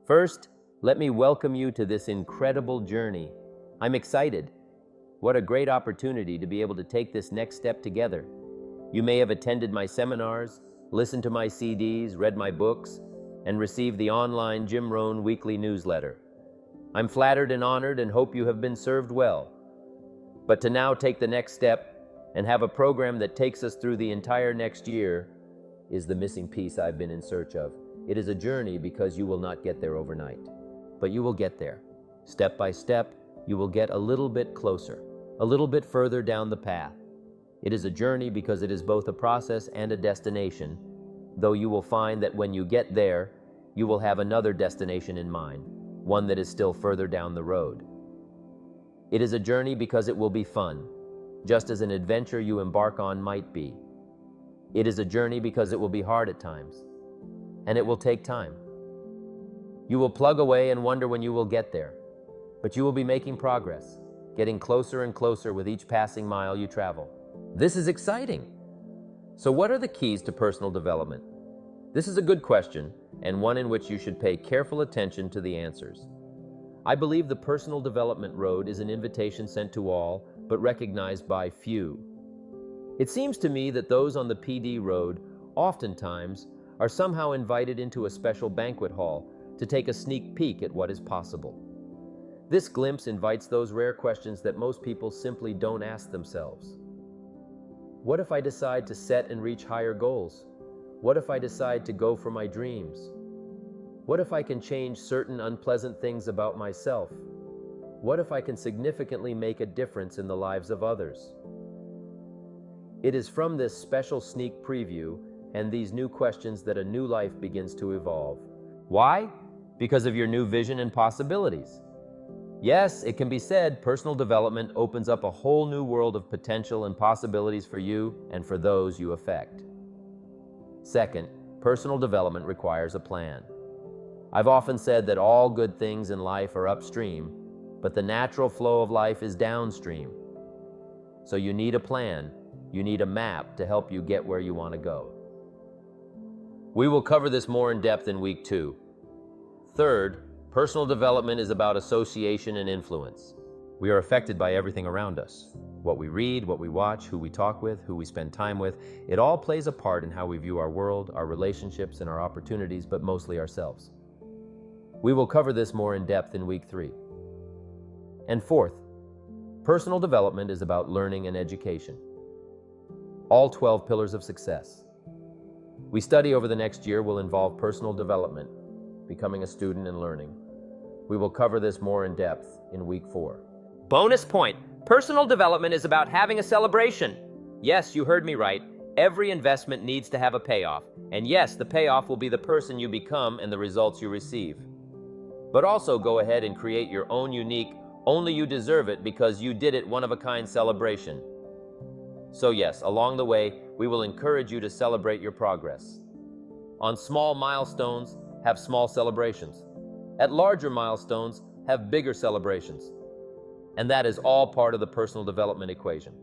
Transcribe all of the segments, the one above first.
First, let me welcome you to this incredible journey. I'm excited. What a great opportunity to be able to take this next step together. You may have attended my seminars, listened to my CDs, read my books, and received the online Jim Rohn weekly newsletter. I'm flattered and honored and hope you have been served well. But to now take the next step and have a program that takes us through the entire next year is the missing piece I've been in search of. It is a journey because you will not get there overnight, but you will get there. Step by step, you will get a little bit closer, a little bit further down the path. It is a journey because it is both a process and a destination, though you will find that when you get there, you will have another destination in mind, one that is still further down the road. It is a journey because it will be fun, just as an adventure you embark on might be. It is a journey because it will be hard at times, and it will take time. You will plug away and wonder when you will get there, but you will be making progress, getting closer and closer with each passing mile you travel. This is exciting. So what are the keys to personal development? This is a good question, and one in which you should pay careful attention to the answers. I believe the personal development road is an invitation sent to all, but recognized by few. It seems to me that those on the PD road oftentimes are somehow invited into a special banquet hall to take a sneak peek at what is possible. This glimpse invites those rare questions that most people simply don't ask themselves. What if I decide to set and reach higher goals? What if I decide to go for my dreams? What if I can change certain unpleasant things about myself? What if I can significantly make a difference in the lives of others? It is from this special sneak preview and these new questions that a new life begins to evolve. Why? Because of your new vision and possibilities. Yes, it can be said personal development opens up a whole new world of potential and possibilities for you and for those you affect. Second, personal development requires a plan. I've often said that all good things in life are upstream, but the natural flow of life is downstream. So you need a plan, you need a map to help you get where you want to go. We will cover this more in depth in week 2. Third, personal development is about association and influence. We are affected by everything around us. What we read, what we watch, who we talk with, who we spend time with, it all plays a part in how we view our world, our relationships, and our opportunities, but mostly ourselves. We will cover this more in depth in week 3. And fourth, personal development is about learning and education. All 12 pillars of success we study over the next year will involve personal development, becoming a student and learning. We will cover this more in depth in week 4. Bonus point. Personal development is about having a celebration. Yes, you heard me right. Every investment needs to have a payoff. And yes, the payoff will be the person you become and the results you receive. But also go ahead and create your own unique, only you deserve it because you did it one-of-a-kind celebration. So yes, along the way, we will encourage you to celebrate your progress. On small milestones, have small celebrations. At larger milestones, have bigger celebrations. And that is all part of the personal development equation.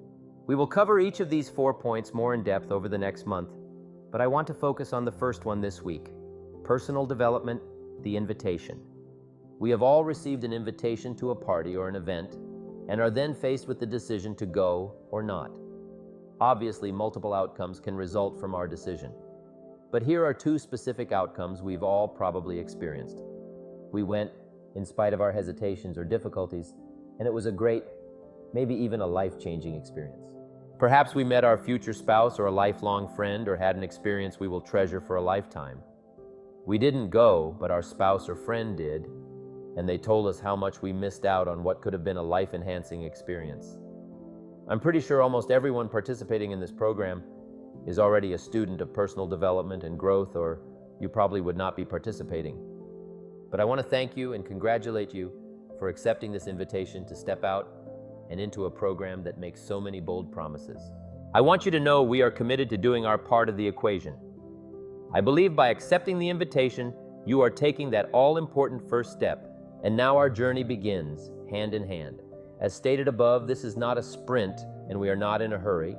We will cover each of these 4 points more in depth over the next month, but I want to focus on the first one this week. Personal development, the invitation. We have all received an invitation to a party or an event, and are then faced with the decision to go or not. Obviously, multiple outcomes can result from our decision. But here are 2 specific outcomes we've all probably experienced. We went in spite of our hesitations or difficulties, and it was a great, maybe even a life-changing experience. Perhaps we met our future spouse or a lifelong friend or had an experience we will treasure for a lifetime. We didn't go, but our spouse or friend did, and they told us how much we missed out on what could have been a life-enhancing experience. I'm pretty sure almost everyone participating in this program is already a student of personal development and growth, or you probably would not be participating. But I want to thank you and congratulate you for accepting this invitation to step out and into a program that makes so many bold promises. I want you to know we are committed to doing our part of the equation. I believe by accepting the invitation, you are taking that all-important first step, and now our journey begins, hand in hand. As stated above, this is not a sprint, and we are not in a hurry.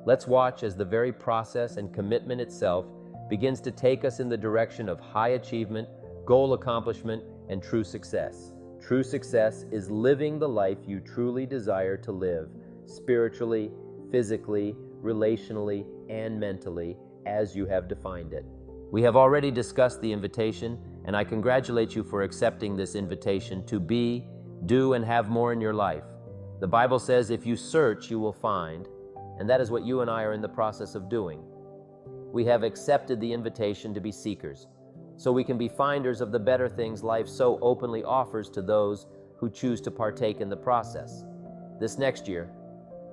Let's watch as the very process and commitment itself begins to take us in the direction of high achievement, goal accomplishment, and true success. True success is living the life you truly desire to live, spiritually, physically, relationally, and mentally, as you have defined it. We have already discussed the invitation, and I congratulate you for accepting this invitation to be, do, and have more in your life. The Bible says, if you search, you will find, and that is what you and I are in the process of doing. We have accepted the invitation to be seekers, so we can be finders of the better things life so openly offers to those who choose to partake in the process. This next year,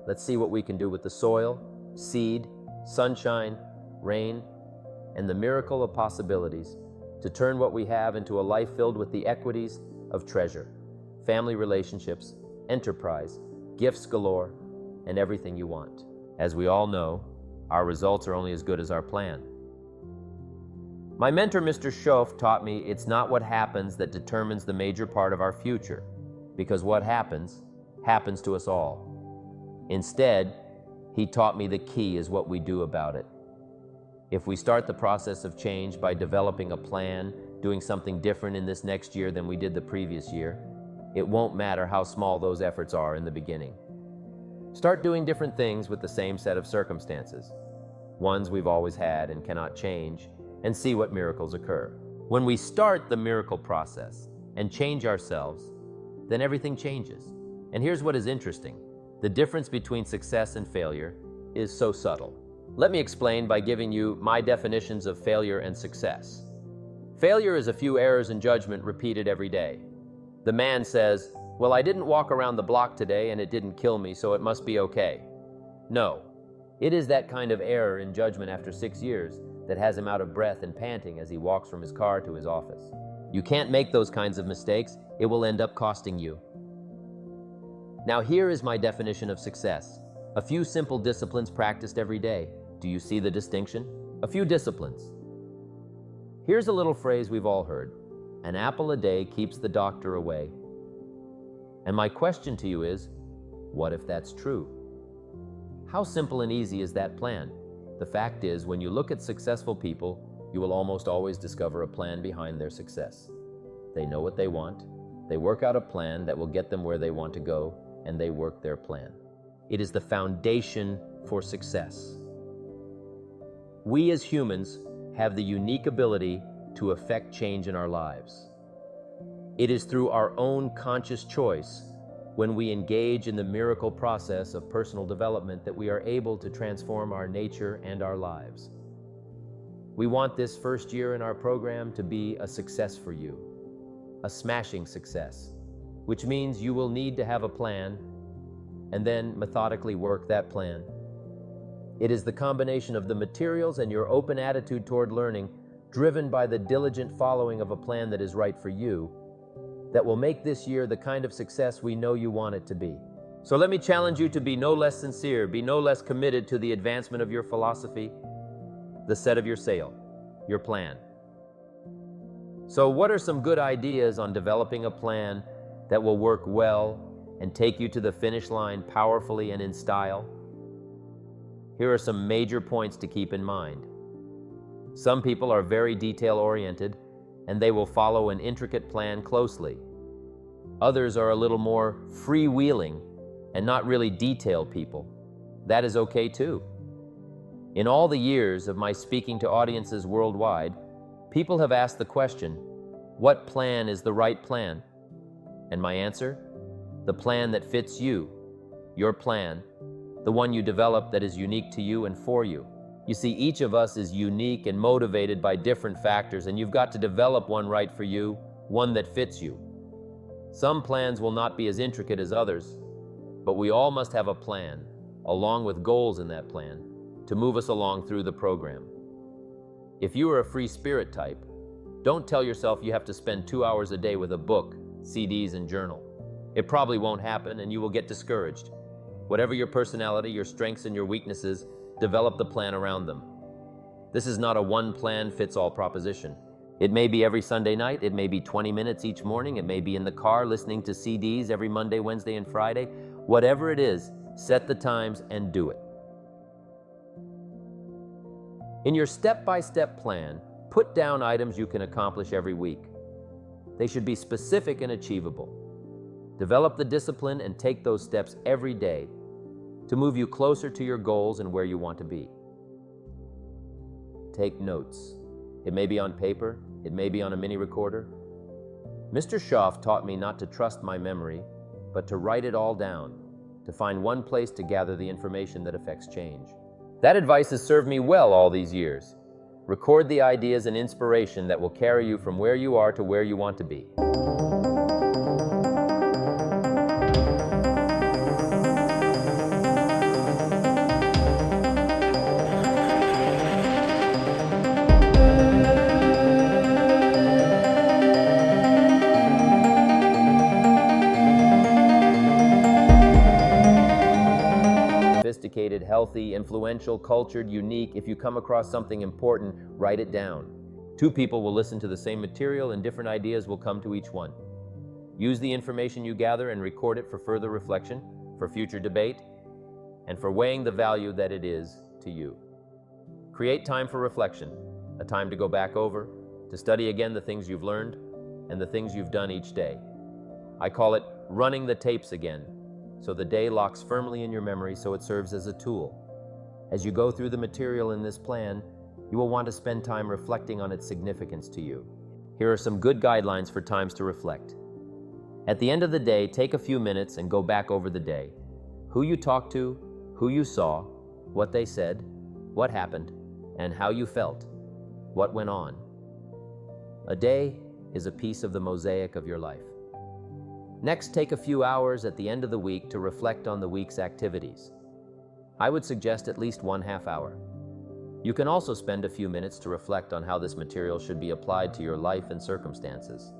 let's see what we can do with the soil, seed, sunshine, rain, and the miracle of possibilities to turn what we have into a life filled with the equities of treasure, family relationships, enterprise, gifts galore, and everything you want. As we all know, our results are only as good as our plan. My mentor, Mr. Schoaf, taught me it's not what happens that determines the major part of our future, because what happens, happens to us all. Instead, he taught me the key is what we do about it. If we start the process of change by developing a plan, doing something different in this next year than we did the previous year, it won't matter how small those efforts are in the beginning. Start doing different things with the same set of circumstances, ones we've always had and cannot change, and see what miracles occur. When we start the miracle process and change ourselves, then everything changes. And here's what is interesting. The difference between success and failure is so subtle. Let me explain by giving you my definitions of failure and success. Failure is a few errors in judgment repeated every day. The man says, well, I didn't walk around the block today and it didn't kill me, so it must be okay. No, it is that kind of error in judgment after 6 years that has him out of breath and panting as he walks from his car to his office. You can't make those kinds of mistakes. It will end up costing you. Now here is my definition of success. A few simple disciplines practiced every day. Do you see the distinction? A few disciplines. Here's a little phrase we've all heard. An apple a day keeps the doctor away. And my question to you is, what if that's true? How simple and easy is that plan? The fact is, when you look at successful people, you will almost always discover a plan behind their success. They know what they want, they work out a plan that will get them where they want to go, and they work their plan. It is the foundation for success. We as humans have the unique ability to affect change in our lives. It is through our own conscious choice when we engage in the miracle process of personal development that we are able to transform our nature and our lives. We want this first year in our program to be a success for you, a smashing success, which means you will need to have a plan and then methodically work that plan. It is the combination of the materials and your open attitude toward learning, driven by the diligent following of a plan that is right for you, that will make this year the kind of success we know you want it to be. So let me challenge you to be no less sincere, be no less committed to the advancement of your philosophy, the set of your sail, your plan. So what are some good ideas on developing a plan that will work well and take you to the finish line powerfully and in style? Here are some major points to keep in mind. Some people are very detail-oriented, and they will follow an intricate plan closely. Others are a little more freewheeling and not really detail people. That is okay too. In all the years of my speaking to audiences worldwide, people have asked the question, what plan is the right plan? And my answer, the plan that fits you, your plan, the one you develop that is unique to you and for you. You see, each of us is unique and motivated by different factors, and you've got to develop one right for you, one that fits you. Some plans will not be as intricate as others, but we all must have a plan, along with goals in that plan, to move us along through the program. If you are a free spirit type, don't tell yourself you have to spend 2 hours a day with a book, CDs, and journal. It probably won't happen, and you will get discouraged. Whatever your personality, your strengths, and your weaknesses, develop the plan around them. This is not a one-plan-fits-all proposition. It may be every Sunday night, it may be 20 minutes each morning, it may be in the car listening to CDs every Monday, Wednesday, and Friday. Whatever it is, set the times and do it. In your step-by-step plan, put down items you can accomplish every week. They should be specific and achievable. Develop the discipline and take those steps every day to move you closer to your goals and where you want to be. Take notes. It may be on paper, it may be on a mini recorder. Mr. Schaaf taught me not to trust my memory, but to write it all down, to find one place to gather the information that affects change. That advice has served me well all these years. Record the ideas and inspiration that will carry you from where you are to where you want to be. Sophisticated, healthy, influential, cultured, unique. If you come across something important, write it down. Two people will listen to the same material and different ideas will come to each one. Use the information you gather and record it for further reflection, for future debate, and for weighing the value that it is to you. Create time for reflection, a time to go back over, to study again the things you've learned and the things you've done each day. I call it running the tapes again, so the day locks firmly in your memory so it serves as a tool. As you go through the material in this plan, you will want to spend time reflecting on its significance to you. Here are some good guidelines for times to reflect. At the end of the day, take a few minutes and go back over the day. Who you talked to, who you saw, what they said, what happened, and how you felt, what went on. A day is a piece of the mosaic of your life. Next, take a few hours at the end of the week to reflect on the week's activities. I would suggest at least 1/2 hour. You can also spend a few minutes to reflect on how this material should be applied to your life and circumstances.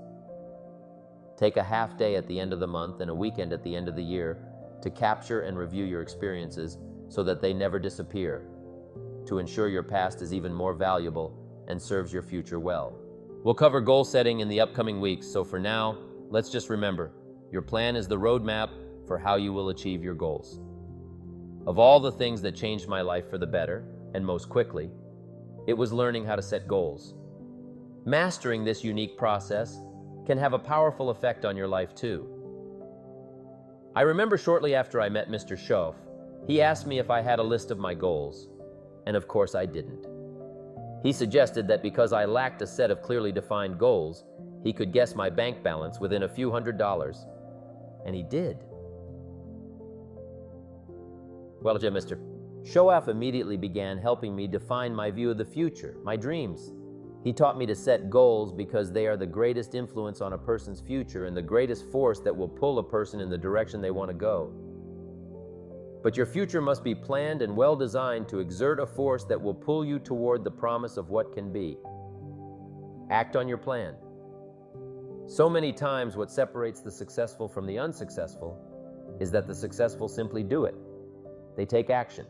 Take a half day at the end of the month and a weekend at the end of the year to capture and review your experiences so that they never disappear, to ensure your past is even more valuable and serves your future well. We'll cover goal setting in the upcoming weeks, so for now, let's just remember, your plan is the roadmap for how you will achieve your goals. Of all the things that changed my life for the better, and most quickly, it was learning how to set goals. Mastering this unique process can have a powerful effect on your life too. I remember shortly after I met Mr. Schaaf, he asked me if I had a list of my goals, and of course I didn't. He suggested that because I lacked a set of clearly defined goals, he could guess my bank balance within a few $100s. And he did. Well, Mr. Schaaf immediately began helping me define my view of the future, my dreams. He taught me to set goals because they are the greatest influence on a person's future and the greatest force that will pull a person in the direction they want to go. But your future must be planned and well designed to exert a force that will pull you toward the promise of what can be. Act on your plan. So many times what separates the successful from the unsuccessful is that the successful simply do it. They take action.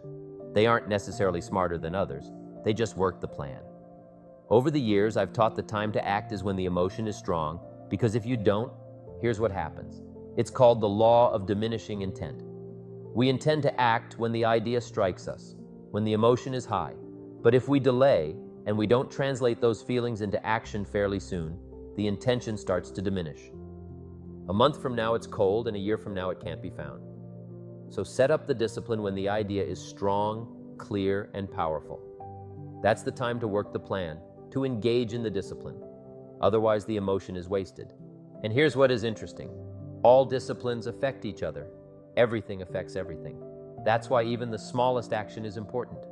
They aren't necessarily smarter than others. They just work the plan. Over the years, I've taught the time to act is when the emotion is strong, because if you don't, here's what happens. It's called the law of diminishing intent. We intend to act when the idea strikes us, when the emotion is high. But if we delay and we don't translate those feelings into action fairly soon, the intention starts to diminish. A month from now it's cold, and a year from now it can't be found. So set up the discipline when the idea is strong, clear, and powerful. That's the time to work the plan, to engage in the discipline. Otherwise, the emotion is wasted. And here's what is interesting. All disciplines affect each other. Everything affects everything. That's why even the smallest action is important,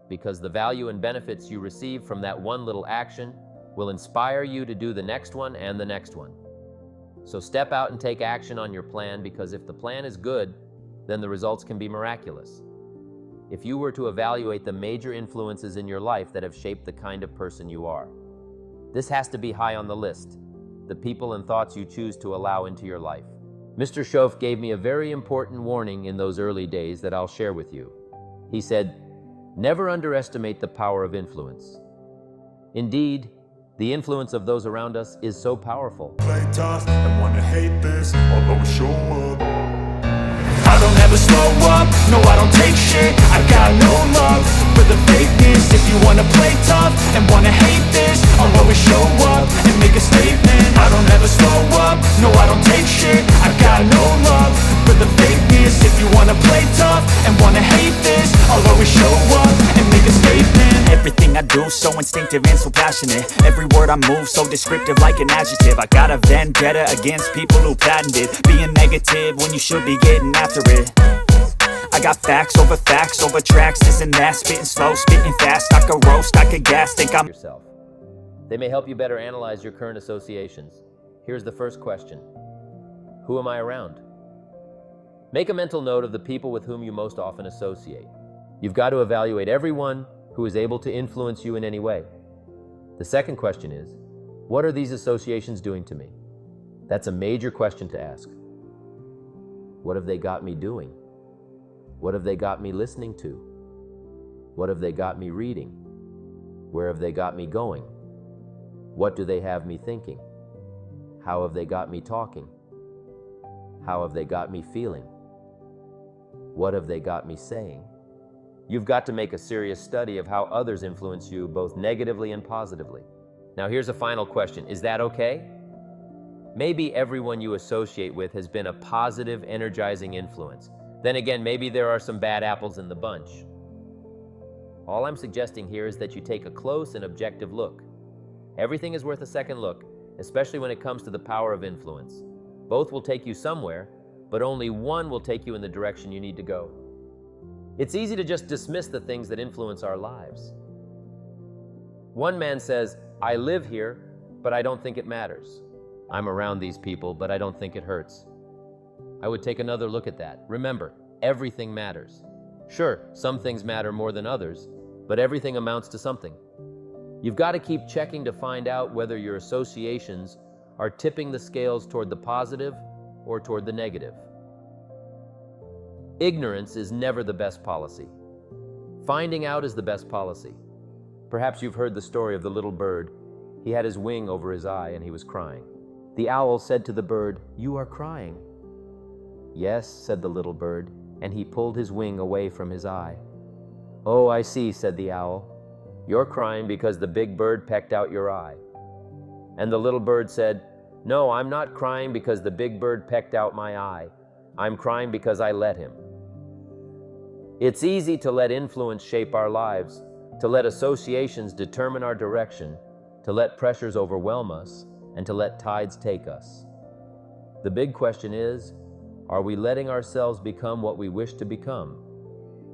because the value and benefits you receive from that one little action will inspire you to do the next one and the next one. So step out and take action on your plan, because if the plan is good, then the results can be miraculous. If you were to evaluate the major influences in your life that have shaped the kind of person you are, this has to be high on the list, the people and thoughts you choose to allow into your life. Mr. Schaaf gave me a very important warning in those early days that I'll share with you. He said, never underestimate the power of influence. Indeed, the influence of those around us is so powerful. Play tough and wanna hate this, I'll always show up. I don't ever slow up, no I don't take shit. I got no love for the fakeness. If you wanna play tough and wanna hate this, I'll always show up and make a statement. I don't ever passionate. Every word I move so descriptive like an adjective. I got a vendetta against people who patented being negative when you should be getting after it. I got facts over tracks, this and that. Spitting slow, spitting fast, I could roast, I could gas. Think I'm yourself. They may help you better analyze your current associations. Here's the first question. Who am I around? Make a mental note of the people with whom you most often associate. You've got to evaluate everyone who is able to influence you in any way. The second question is, what are these associations doing to me? That's a major question to ask. What have they got me doing? What have they got me listening to? What have they got me reading? Where have they got me going? What do they have me thinking? How have they got me talking? How have they got me feeling? What have they got me saying? You've got to make a serious study of how others influence you both negatively and positively. Now here's a final question. Is that okay? Maybe everyone you associate with has been a positive, energizing influence. Then again, maybe there are some bad apples in the bunch. All I'm suggesting here is that you take a close and objective look. Everything is worth a second look, especially when it comes to the power of influence. Both will take you somewhere, but only one will take you in the direction you need to go. It's easy to just dismiss the things that influence our lives. One man says, I live here, but I don't think it matters. I'm around these people, but I don't think it hurts. I would take another look at that. Remember, everything matters. Sure, some things matter more than others, but everything amounts to something. You've got to keep checking to find out whether your associations are tipping the scales toward the positive or toward the negative. Ignorance is never the best policy. Finding out is the best policy. Perhaps you've heard the story of the little bird. He had his wing over his eye and he was crying. The owl said to the bird, "You are crying." "Yes," said the little bird, and he pulled his wing away from his eye. "Oh, I see," said the owl. "You're crying because the big bird pecked out your eye." And the little bird said, "No, I'm not crying because the big bird pecked out my eye. I'm crying because I let him." It's easy to let influence shape our lives, to let associations determine our direction, to let pressures overwhelm us, and to let tides take us. The big question is, are we letting ourselves become what we wish to become?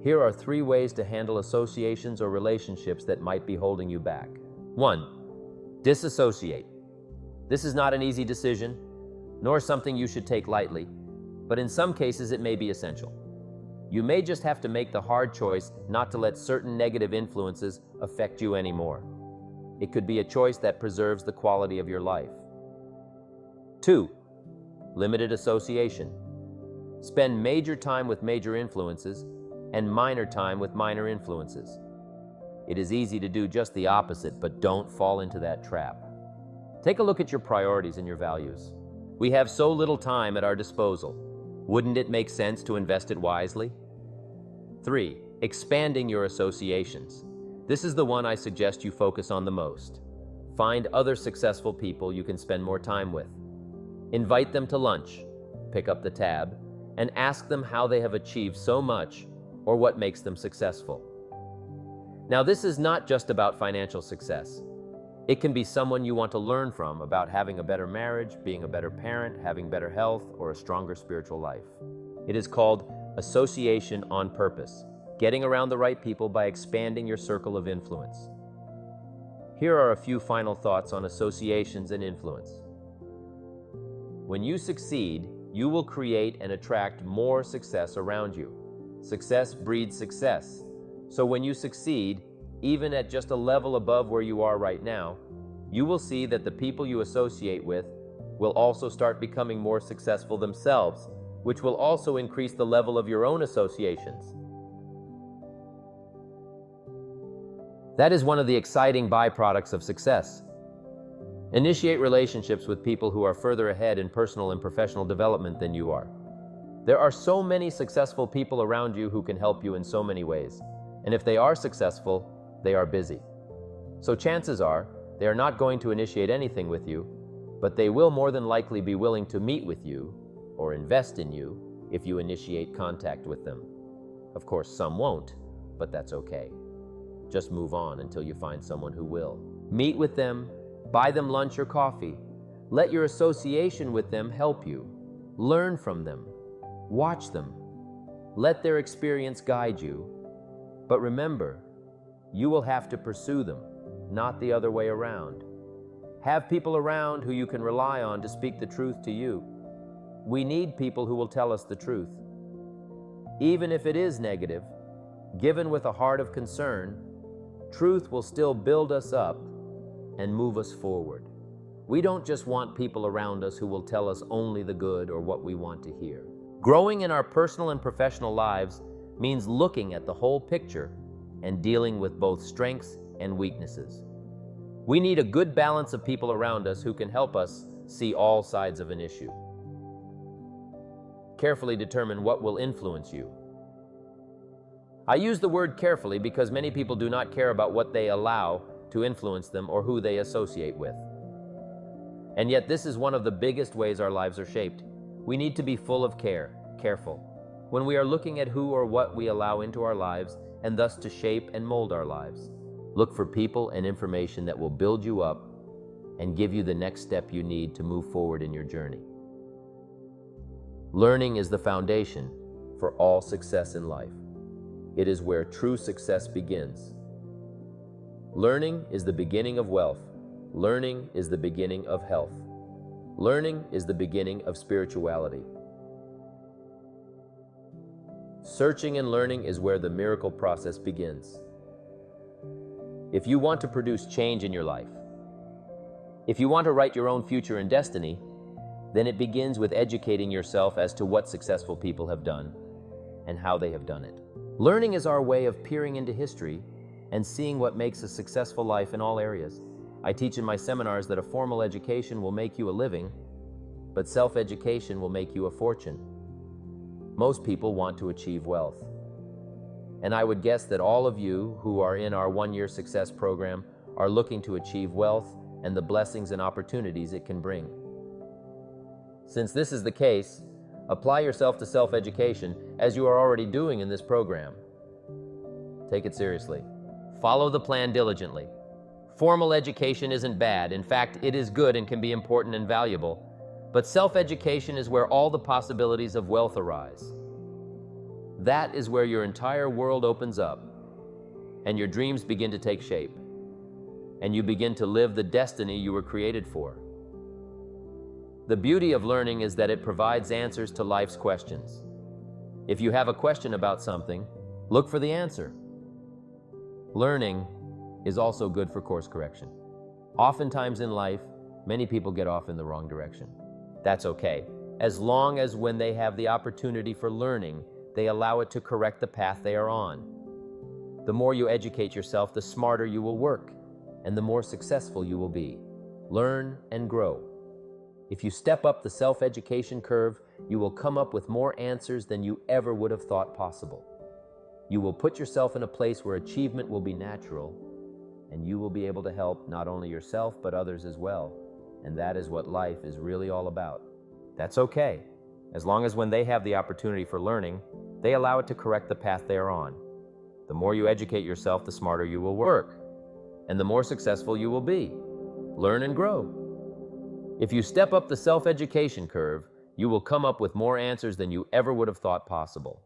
Here are 3 ways to handle associations or relationships that might be holding you back. 1. Disassociate. This is not an easy decision, nor something you should take lightly, but in some cases it may be essential. You may just have to make the hard choice not to let certain negative influences affect you anymore. It could be a choice that preserves the quality of your life. 2. Limited association. Spend major time with major influences and minor time with minor influences. It is easy to do just the opposite, but don't fall into that trap. Take a look at your priorities and your values. We have so little time at our disposal. Wouldn't it make sense to invest it wisely? 3. Expanding your associations. This is the one I suggest you focus on the most. Find other successful people you can spend more time with. Invite them to lunch, pick up the tab, and ask them how they have achieved so much or what makes them successful. Now, this is not just about financial success. It can be someone you want to learn from about having a better marriage, being a better parent, having better health, or a stronger spiritual life. It is called association on purpose, getting around the right people by expanding your circle of influence. Here are a few final thoughts on associations and influence. When you succeed, you will create and attract more success around you. Success breeds success. So when you succeed, even at just a level above where you are right now, you will see that the people you associate with will also start becoming more successful themselves, which will also increase the level of your own associations. That is one of the exciting byproducts of success. Initiate relationships with people who are further ahead in personal and professional development than you are. There are so many successful people around you who can help you in so many ways. And if they are successful, they are busy. So chances are, they are not going to initiate anything with you, but they will more than likely be willing to meet with you or invest in you if you initiate contact with them. Of course, some won't, but that's okay. Just move on until you find someone who will. Meet with them, buy them lunch or coffee. Let your association with them help you. Learn from them. Watch them. Let their experience guide you. But remember, you will have to pursue them, not the other way around. Have people around who you can rely on to speak the truth to you. We need people who will tell us the truth. Even if it is negative, given with a heart of concern, truth will still build us up and move us forward. We don't just want people around us who will tell us only the good or what we want to hear. Growing in our personal and professional lives means looking at the whole picture and dealing with both strengths and weaknesses. We need a good balance of people around us who can help us see all sides of an issue. Carefully determine what will influence you. I use the word carefully because many people do not care about what they allow to influence them or who they associate with. And yet this is one of the biggest ways our lives are shaped. We need to be full of care, careful, when we are looking at who or what we allow into our lives and thus to shape and mold our lives. Look for people and information that will build you up and give you the next step you need to move forward in your journey. Learning is the foundation for all success in life. It is where true success begins. Learning is the beginning of wealth. Learning is the beginning of health. Learning is the beginning of spirituality. Searching and learning is where the miracle process begins. If you want to produce change in your life, if you want to write your own future and destiny, then it begins with educating yourself as to what successful people have done and how they have done it. Learning is our way of peering into history and seeing what makes a successful life in all areas. I teach in my seminars that a formal education will make you a living, but self-education will make you a fortune. Most people want to achieve wealth. And I would guess that all of you who are in our one-year success program are looking to achieve wealth and the blessings and opportunities it can bring. Since this is the case, apply yourself to self-education as you are already doing in this program. Take it seriously. Follow the plan diligently. Formal education isn't bad. In fact, it is good and can be important and valuable. But self-education is where all the possibilities of wealth arise. That is where your entire world opens up and your dreams begin to take shape and you begin to live the destiny you were created for. The beauty of learning is that it provides answers to life's questions. If you have a question about something, look for the answer. Learning is also good for course correction. Oftentimes in life, many people get off in the wrong direction. That's okay, as long as when they have the opportunity for learning, they allow it to correct the path they are on. The more you educate yourself, the smarter you will work, and the more successful you will be. Learn and grow. If you step up the self-education curve, you will come up with more answers than you ever would have thought possible. You will put yourself in a place where achievement will be natural, and you will be able to help not only yourself, but others as well. And that is what life is really all about. That's okay, as long as when they have the opportunity for learning, they allow it to correct the path they are on. The more you educate yourself, the smarter you will work, and the more successful you will be. Learn and grow. If you step up the self-education curve, you will come up with more answers than you ever would have thought possible.